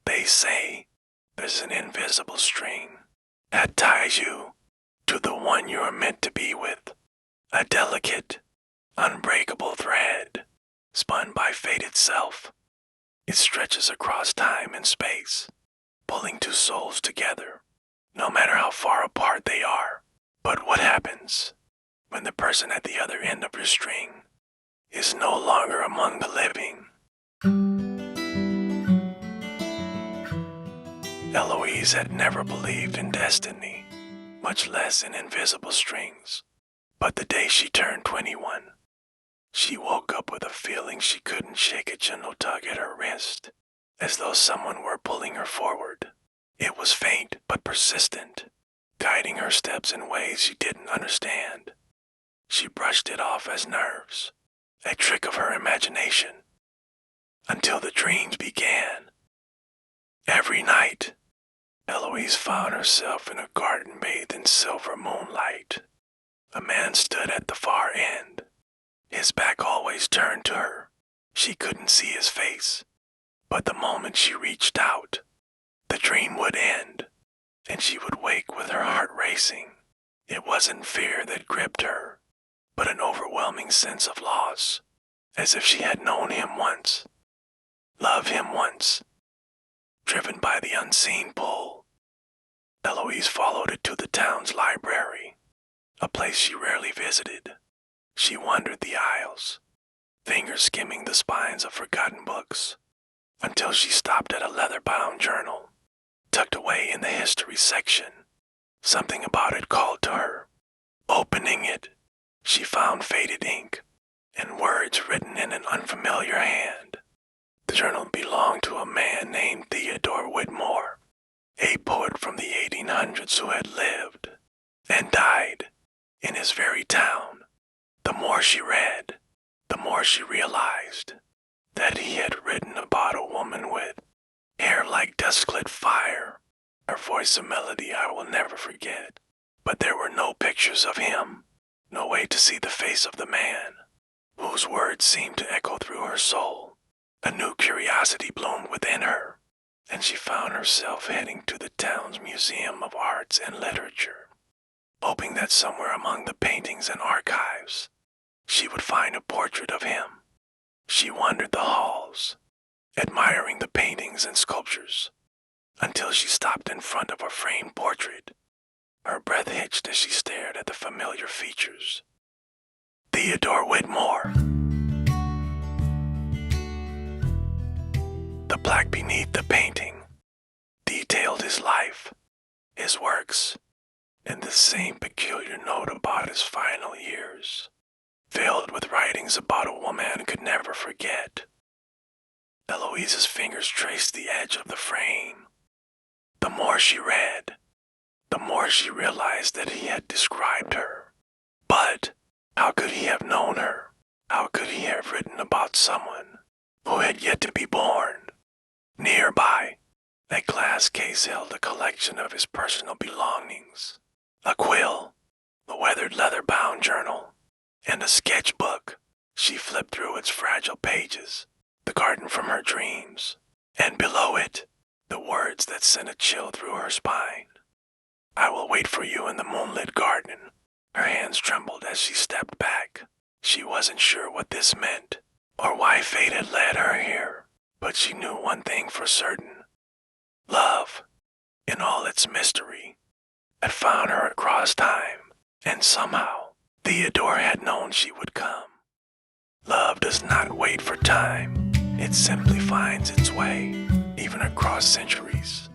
They say there's an invisible string that ties you to the one you are meant to be with. A delicate, unbreakable thread spun by fate itself. It stretches across time and space, pulling two souls together, no matter how far apart they are. But what happens when the person at the other end of your string is no longer among the living? Eloise had never believed in destiny, much less in invisible strings. But the day she turned 21, she woke up with a feeling she couldn't shake, a gentle tug at her wrist, as though someone were pulling her forward. It was faint but persistent, guiding her steps in ways she didn't understand. She brushed it off as nerves, a trick of her imagination, until the dreams began. Every night, Eloise found herself in a garden bathed in silver moonlight. A man stood at the far end, his back always turned to her. She couldn't see his face, but the moment she reached out, the dream would end, and she would wake with her heart racing. It wasn't fear that gripped her, but an overwhelming sense of loss, as if she had known him once, loved him once. Driven by the unseen pull, Eloise followed it to the town's library, a place she rarely visited. She wandered the aisles, fingers skimming the spines of forgotten books, until she stopped at a leather-bound journal, tucked away in the history section. Something about it called to her. Opening it, she found faded ink and words written in an unfamiliar hand. The journal belonged to a man named Theodore Whitmore, a poet from the 1800s who had lived and died in his very town. The more she read, the more she realized that he had written about a woman with hair like dusk-lit fire, her voice a melody I will never forget. But there were no pictures of him, no way to see the face of the man, whose words seemed to echo through her soul. A new curiosity bloomed within her, and she found herself heading to the town's Museum of Arts and Literature, hoping that somewhere among the paintings and archives, she would find a portrait of him. She wandered the halls, admiring the paintings and sculptures, until she stopped in front of a framed portrait. Her breath hitched as she stared at the familiar features. Theodore Whitmore. The plaque beneath the painting detailed his life, his works, and the same peculiar note about his final years, filled with writings about a woman could never forget. Eloise's fingers traced the edge of the frame. The more she read, the more she realized that he had described her. But how could he have known her? How could he have written about someone who had yet to be born? Nearby, a glass case held a collection of his personal belongings, a quill, a weathered leather-bound journal, and a sketchbook. She flipped through its fragile pages, the garden from her dreams, and below it, the words that sent a chill through her spine. I will wait for you in the moonlit garden. Her hands trembled as she stepped back. She wasn't sure what this meant, or why fate had led her here, but she knew one thing for certain. Love, in all its mystery, had found her across time, and somehow Theodore had known she would come. Love does not wait for time. It simply finds its way, even across centuries.